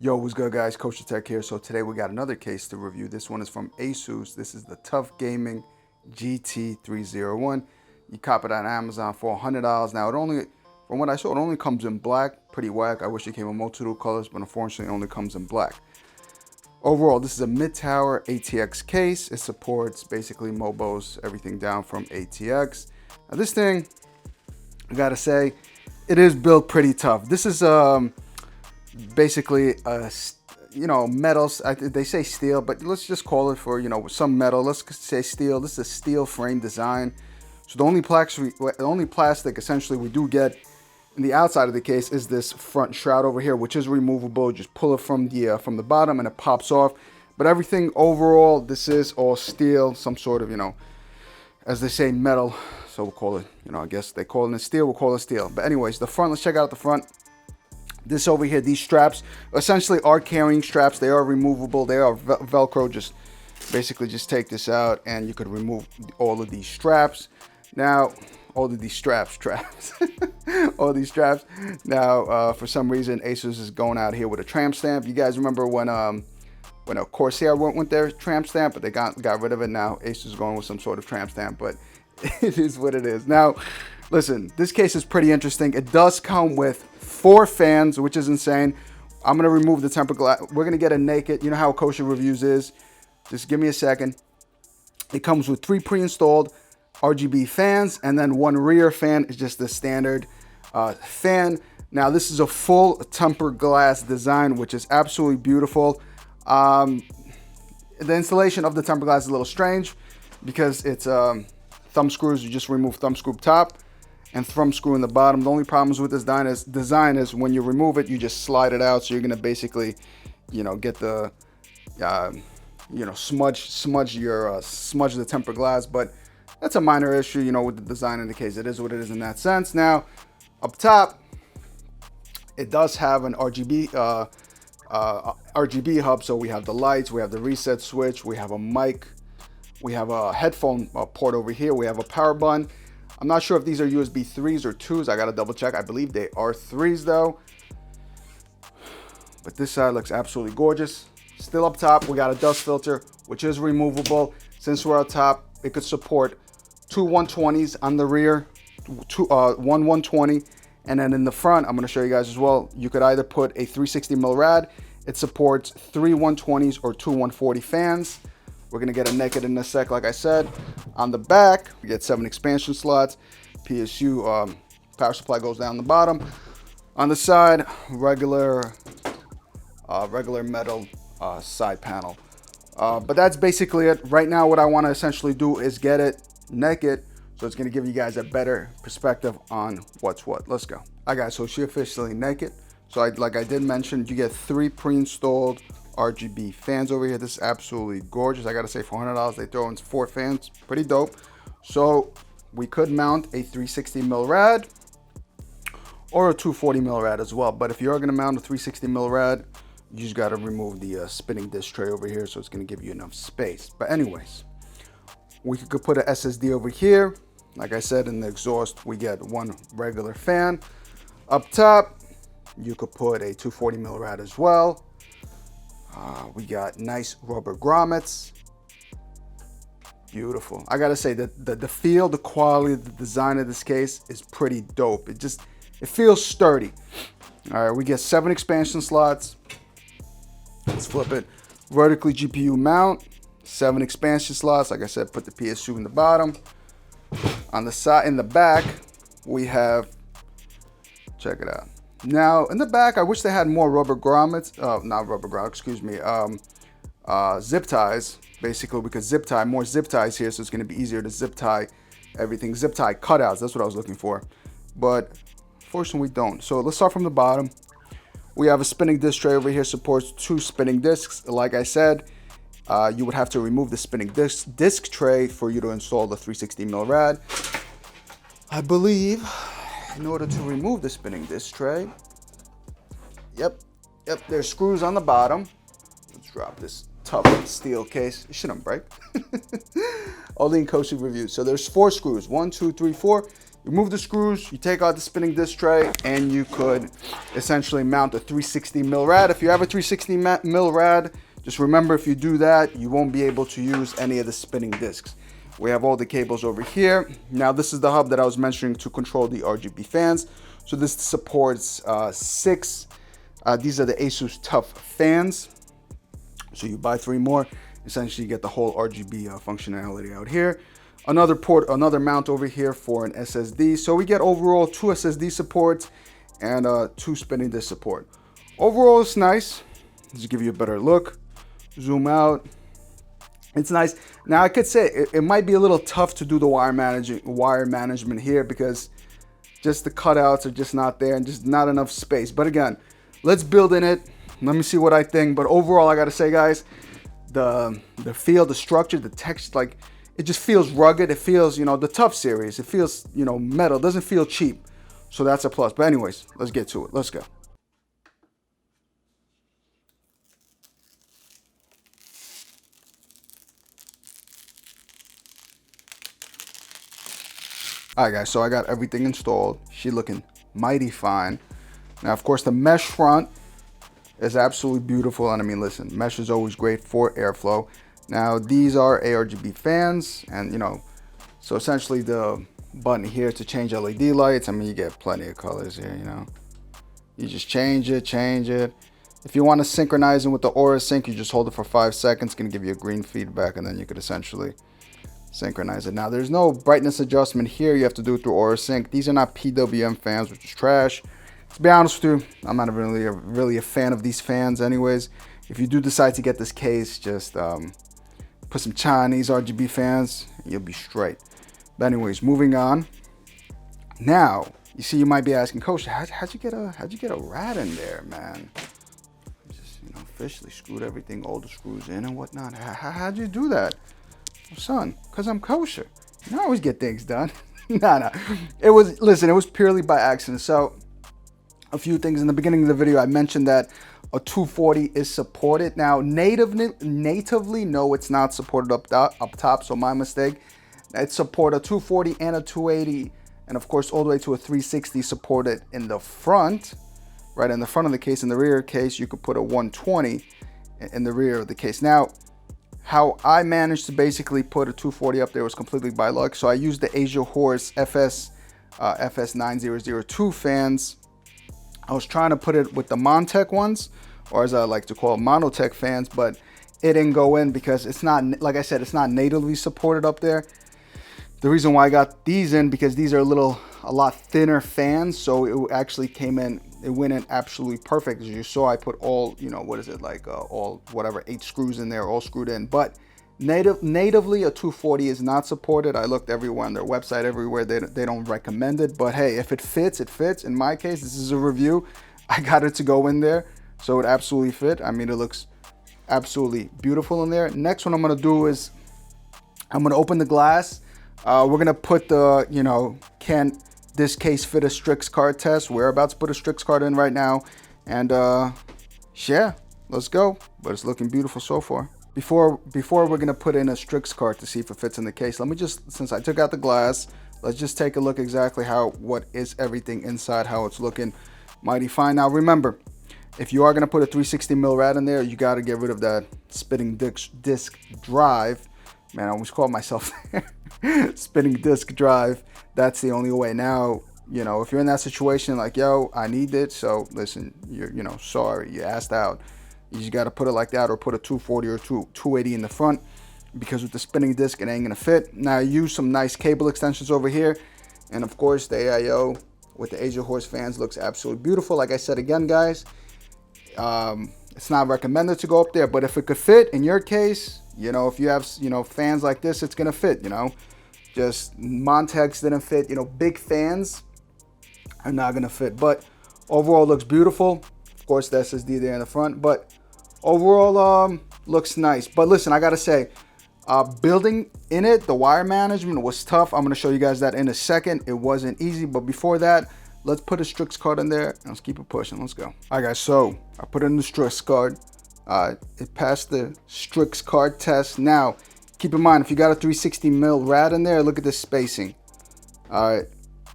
Yo, what's good guys? KosherTech here. So today we got another case to review. This one is from Asus. This is the TUF Gaming GT301. You cop it on Amazon for $100. Now it only, from what I saw, it only comes in black. Pretty whack. I wish it came in multiple colors, but unfortunately it only comes in black. Overall, this is a mid-tower ATX case. It supports basically mobos, everything down from ATX. Now this thing, I gotta say, it is built pretty tough. This is basically metals. They say steel, but let's just call it for some metal. Let's say steel. This is a steel frame design. So the only plastic essentially we do get in the outside of the case is this front shroud over here, which is removable. Just pull it from the bottom and it pops off. But everything overall, this is all steel, some sort of as they say, metal. So we'll call it, I guess they call it steel. We'll call it steel. But anyways, the front. Let's check out the front. This over here, these straps essentially are carrying straps. They are removable. They are Velcro. Just basically just take this out and you could remove all of these straps. Now, all of these straps. All these straps. Now, for some reason, Asus is going out here with a tramp stamp. You guys remember when a Corsair went with their tramp stamp, but they got rid of it. Now, Asus is going with some sort of tramp stamp, but it is what it is. Now, listen, this case is pretty interesting. It does come with 4 fans, which is insane. I'm gonna remove the tempered glass. We're gonna get a naked. You know how Kosher Reviews is. Just give me a second. It comes with 3 pre-installed RGB fans, and then 1 rear fan is just the standard fan. Now this is a full tempered glass design, which is absolutely beautiful. The installation of the tempered glass is a little strange because it's thumb screws. You just remove thumb screw top and thumb screw in the bottom. The only problems with this design is when you remove it, you just slide it out. So you're gonna basically, get the, smudge the tempered glass. But that's a minor issue, with the design in the case. It is what it is in that sense. Now, up top, it does have an RGB hub. So we have the lights, we have the reset switch, we have a mic, we have a headphone port over here, we have a power button. I'm not sure if these are USB 3s or 2s. I gotta double check. I believe they are 3s though. But this side looks absolutely gorgeous. Still up top, we got a dust filter, which is removable. Since we're up top, it could support 2 120s on the rear, one 120. And then in the front, I'm gonna show you guys as well. You could either put a 360 mil rad. It supports 3 120s or 2 140 fans. We're gonna get a naked in a sec, like I said. On the back, we get 7 expansion slots. PSU power supply goes down the bottom. On the side, regular metal side panel. But that's basically it. Right now, what I want to essentially do is get it naked, so it's gonna give you guys a better perspective on what's what. Let's go. All right, guys. So she officially naked. So like I did mention, you get 3 pre-installed RGB fans over here. This is absolutely gorgeous. I gotta say, for $100 they throw in 4 fans. Pretty dope. So we could mount a 360 mil rad or a 240 mil rad as well. But if you're gonna mount a 360 mil rad, you just gotta remove the spinning disc tray over here, so it's gonna give you enough space. But anyways, we could put an SSD over here. Like I said, in the exhaust we get 1 regular fan. Up top you could put a 240 mil rad as well. We got nice rubber grommets. Beautiful. I gotta say that the feel, the quality, the design of this case is pretty dope. It feels sturdy. All right, we get 7 expansion slots. Let's flip it. Vertically GPU mount, 7 expansion slots. Like I said, put the PSU in the bottom. On the side, in the back, we have, check it out. Now, in the back, I wish they had more rubber grommets. Not rubber grommets, excuse me. Zip ties. Basically, we could zip tie, more zip ties here, so it's going to be easier to zip tie everything. Zip tie cutouts, that's what I was looking for. But, fortunately, we don't. So, let's start from the bottom. We have a spinning disc tray over here, supports 2 spinning discs. Like I said, you would have to remove the spinning disc tray for you to install the 360 mil rad. I believe, in order to remove the spinning disc tray, yep, there's screws on the bottom. Let's drop this tough steel case. It shouldn't break. Only in Kosher Reviews. So there's 4 screws, 1, 2, 3, 4. You move the screws, you take out the spinning disc tray, and you could essentially mount a 360 mil rad. If you have a 360 mil rad, just remember, if you do that, you won't be able to use any of the spinning discs. We have all the cables over here. Now, this is the hub that I was mentioning to control the RGB fans. So this supports 6. These are the Asus TUF fans. So you buy 3 more, essentially you get the whole RGB functionality out here. Another port, another mount over here for an SSD. So we get overall 2 SSD supports and 2 spinning disc support. Overall, it's nice. Just give you a better look. Zoom out. It's nice. Now I could say it might be a little tough to do the wire management here because just the cutouts are just not there and just not enough space. But again, let's build in it. Let me see what I think. But overall, I gotta say, guys, the feel, the structure, the texture, like, it just feels rugged. It feels, you know, the TUF series. It feels, you know, metal. It doesn't feel cheap. So that's a plus. But anyways, let's get to it. Let's go. All right, guys, so I got everything installed. She looking mighty fine. Now, of course, the mesh front is absolutely beautiful. And I mean, listen, mesh is always great for airflow. Now, these are ARGB fans, and you know, so essentially the button here to change LED lights. I mean, you get plenty of colors here, you know. You just change it. If you want to synchronize it with the Aura Sync, you just hold it for 5 seconds. It's going to give you a green feedback, and then you could essentially synchronize it. Now, there's no brightness adjustment here. You have to do it through Aura Sync. These are not PWM fans, which is trash. To be honest with you, I'm not really a fan of these fans anyways. If you do decide to get this case, just put some Chinese RGB fans and you'll be straight. But anyways, moving on. Now, you see, you might be asking, Kosher, how'd you get a rad in there, man? Just, you know, officially screwed everything, all the screws in and whatnot. How'd you do that? Well, son, because I'm kosher. You know, I always get things done. Nah. It was purely by accident. So a few things in the beginning of the video, I mentioned that a 240 is supported. Now, natively, no, it's not supported up top, so my mistake. It's supported a 240 and a 280, and of course, all the way to a 360 supported in the front, right in the front of the case. In the rear case, you could put a 120 in the rear of the case. Now, how I managed to basically put a 240 up there was completely by luck. So I used the Asia Horse FS9002 fans. I was trying to put it with the Montech ones, or as I like to call it, Monotech fans, but it didn't go in because it's not, like I said, it's not natively supported up there. The reason why I got these in, because these are a lot thinner fans, so it actually came in, it went in absolutely perfect. As you saw, I put all, you know, what is it, like all, whatever, 8 screws in there, all screwed in. But natively, a 240 is not supported. I looked everywhere on their website, everywhere, they don't recommend it. But hey, if it fits, it fits. In my case, this is a review. I got it to go in there, so it absolutely fit. I mean, it looks absolutely beautiful in there. Next one I'm gonna do is, I'm gonna open the glass. We're gonna put the, you know, can this case fit a Strix card test? We're about to put a Strix card in right now, and yeah, let's go. But it's looking beautiful so far. Before we're gonna put in a Strix card to see if it fits in the case, let me just, since I took out the glass, let's just take a look exactly what is everything inside, how it's looking mighty fine. Now remember, if you are gonna put a 360 mil rad in there, you gotta get rid of that spinning disc drive. Man, I almost called myself spinning disc drive. That's the only way. Now, you know, if you're in that situation, like, yo, I need it, so listen, you know, sorry, you asked out. You just got to put it like that, or put a 240 or 280 in the front, because with the spinning disc, it ain't gonna fit. Now, I use some nice cable extensions over here, and of course, the AIO with the Asia Horse fans looks absolutely beautiful. Like I said again, guys, it's not recommended to go up there, but if it could fit in your case, you know, if you have, you know, fans like this, it's gonna fit. You know, just Montex didn't fit. You know, big fans are not gonna fit, but overall it looks beautiful. Of course, the SSD there in the front, but overall looks nice. But listen, I gotta say, building in it, the wire management was tough. I'm gonna show you guys that in a second. It wasn't easy, but before that, let's put a Strix card in there and let's keep it pushing. Let's go. All right, guys, so I put in the Strix card. It passed the Strix card test. Now, keep in mind, if you got a 360 mil rad in there, look at this spacing. All right,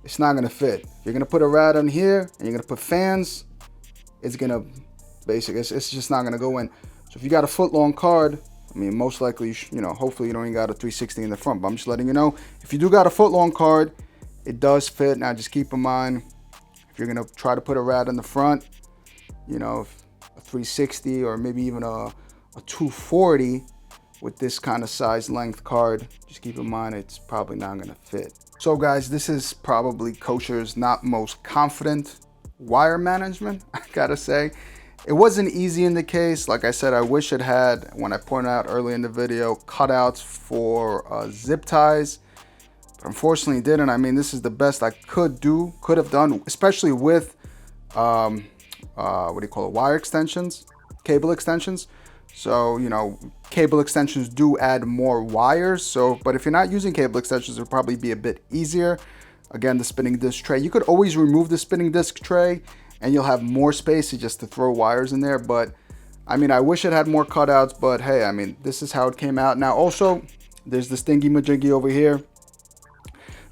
it's not gonna fit. If you're gonna put a rad on here and you're gonna put fans, it's gonna it's just not gonna go in. So if you got a foot long card, I mean, most likely, you know, hopefully you don't even got a 360 in the front, but I'm just letting you know, if you do got a foot long card, it does fit. Now just keep in mind, if you're gonna try to put a rad in the front, you know, a 360 or maybe even a 240 with this kind of size length card, just keep in mind it's probably not gonna fit. So guys, this is probably Kosher's not most confident wire management, I gotta say. It wasn't easy in the case. Like I said, I wish it had, when I pointed out early in the video, cutouts for zip ties. But unfortunately it didn't. I mean, this is the best I could have done, especially with, what do you call it, wire extensions, cable extensions. So, you know, cable extensions do add more wires. So, but if you're not using cable extensions, it'll probably be a bit easier. Again, the spinning disc tray, you could always remove the spinning disc tray and you'll have more space just to throw wires in there. But I mean, I wish it had more cutouts, but hey, I mean, this is how it came out. Now also, there's this thingy majiggy over here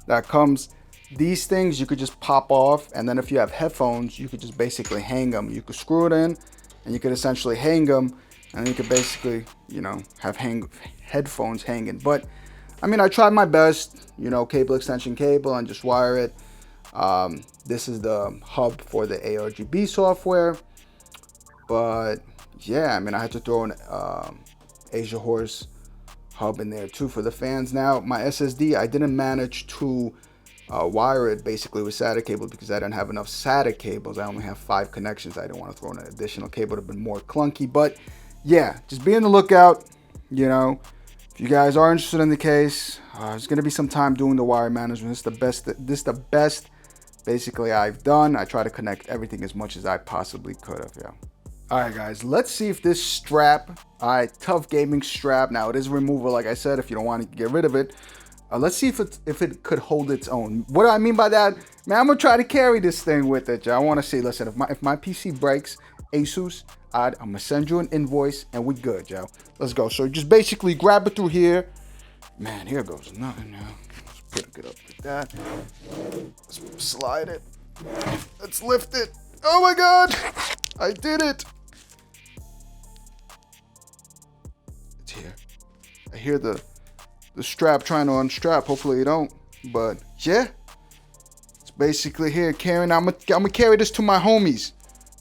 that comes. These things you could just pop off, and then if you have headphones, you could just basically hang them. You could screw it in and you could essentially hang them, and then you could basically, you know, have headphones hanging. But I mean, I tried my best, you know, cable extension cable, and just wire it. This is the hub for the ARGB software, but yeah, I mean, I had to throw an Asia Horse hub in there too for the fans. Now my SSD, I didn't manage to wire it basically with SATA cable because I didn't have enough SATA cables. I only have 5 connections. I didn't want to throw in an additional cable. It would have been more clunky. But yeah, just be on the lookout. You know, if you guys are interested in the case, there's gonna be some time doing the wire management. This is the best basically I've done. I try to connect everything as much as I possibly could have. Yeah. All right, guys, let's see if this strap, TUF Gaming strap, now it is removable, like I said, if you don't want to get rid of it. Let's see if it could hold its own. What do I mean by that? Man, I'm gonna try to carry this thing with it, Joe. I want to see, listen, if my PC breaks, Asus, I'm gonna send you an invoice and we good, Joe. Let's go. So just basically grab it through here. Man, here goes nothing now. Let's put it up like that. Let's slide it. Let's lift it. Oh my God, I did it. It's here. I hear the strap trying to unstrap. Hopefully you don't. But yeah, it's basically here. Carrying. I'm gonna carry this to my homies.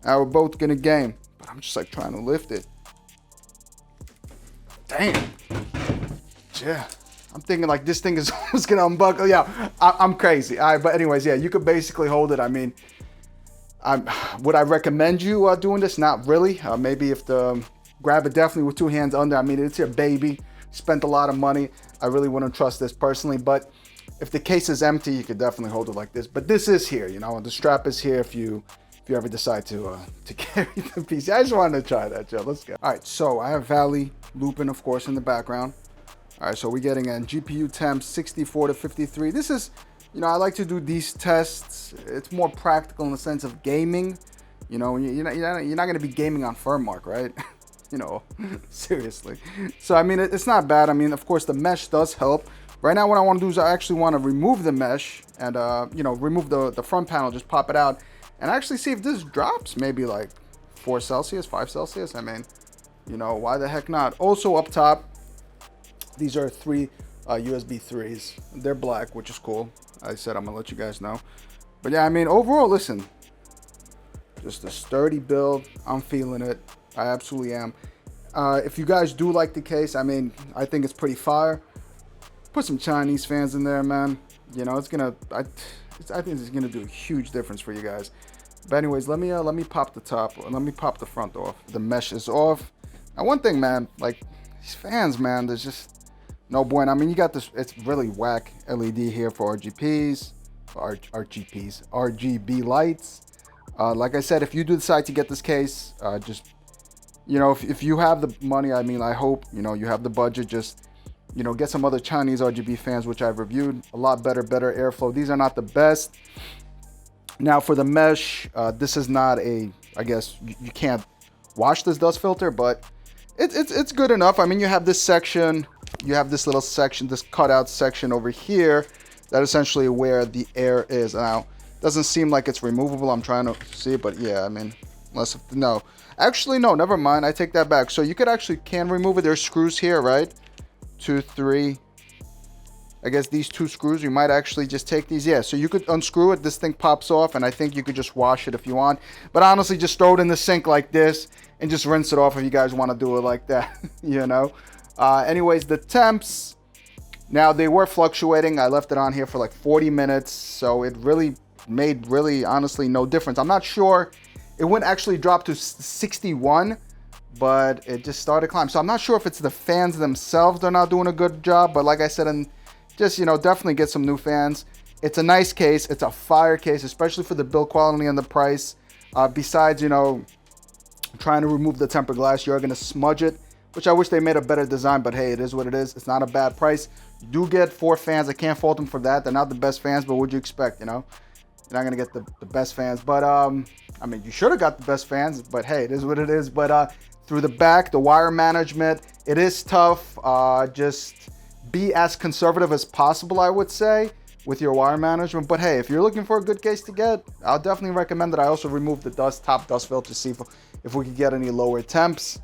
We're both gonna game. But I'm just like trying to lift it. Damn. Yeah. I'm thinking like this thing is almost gonna unbuckle. Yeah, I'm crazy. All right, but anyways, yeah, you could basically hold it. I mean, would I recommend you doing this? Not really. Maybe if grab it definitely with 2 hands under. I mean, it's your baby. Spent a lot of money. I really wouldn't trust this personally, but if the case is empty, you could definitely hold it like this. But this is here, you know, the strap is here if you ever decide to carry the PC. I just wanted to try that, Joe. Let's go. All right, so I have Valley looping, of course, in the background. All right, so we're getting a GPU temp 64 to 53. This is, you know, I like to do these tests. It's more practical in the sense of gaming. You know, you're not going to be gaming on firmmark, right? You know, seriously. So, I mean, it's not bad. I mean, of course, the mesh does help. Right now, what I want to do is I actually want to remove the mesh and, you know, remove the front panel, just pop it out and actually see if this drops maybe like 4 Celsius, 5 Celsius. I mean, you know, why the heck not? Also up top, these are 3 USB 3s. They're black, which is cool. I said I'm gonna let you guys know. But yeah, I mean, overall, listen, just a sturdy build. I'm feeling it. I absolutely am. If you guys do like the case, I mean, I think it's pretty fire. Put some Chinese fans in there, man. You know, it's gonna. I think it's gonna do a huge difference for you guys. But anyways, let me pop the top. Let me pop the front off. The mesh is off. Now, one thing, man, like these fans, man, there's just no bueno. I mean, you got this. It's really whack LED here for RGBs, RGB lights. Like I said, if you do decide to get this case, just, you know, if you have the money, I mean, I hope, you know, you have the budget, just, you know, get some other Chinese RGB fans, which I've reviewed. A lot better airflow. These are not the best. Now for the mesh, this is not a, I guess you can't wash this dust filter, but it's good enough. I mean, you have this section, you have this little section, this cutout section over here That essentially where the air is. Now, doesn't seem like it's removable. I'm trying to see, but yeah, I mean, unless if, no, actually no, never mind. I take that back. So you could actually can remove it. There's screws here, right? 2, 3. I guess these 2 screws, you might actually just take these. Yeah, so you could unscrew it. This thing pops off, and I think you could just wash it if you want. But honestly, just throw it in the sink like this and just rinse it off if you guys want to do it like that, you know. Anyways, the temps, now they were fluctuating. I left it on here for like 40 minutes, so it really made honestly no difference. I'm not sure. It wouldn't actually drop to 61, but it just started climbing. So I'm not sure if it's the fans themselves they're not doing a good job, but like I said, and just, you know, definitely get some new fans. It's a nice case. It's a fire case, especially for the build quality and the price. Besides, you know, trying to remove the tempered glass, you're going to smudge it, which I wish they made a better design, but hey, it is what it is. It's not a bad price. You do get 4 fans. I can't fault them for that. They're not the best fans, but what'd you expect, you know? You're not going to get the best fans, but I mean, you should have got the best fans, but hey, it is what it is. But through the back, the wire management, it is tough. Just be as conservative as possible, I would say, with your wire management. But hey, if you're looking for a good case to get, I'll definitely recommend that. I also removed the top dust filter to see if we could get any lower temps.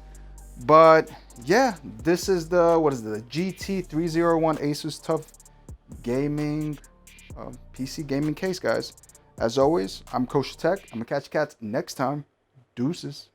But yeah, this is the, what is it, the GT301 Asus TUF Gaming PC gaming case, guys. As always, I'm KosherTech. I'm gonna catch you cats next time. Deuces.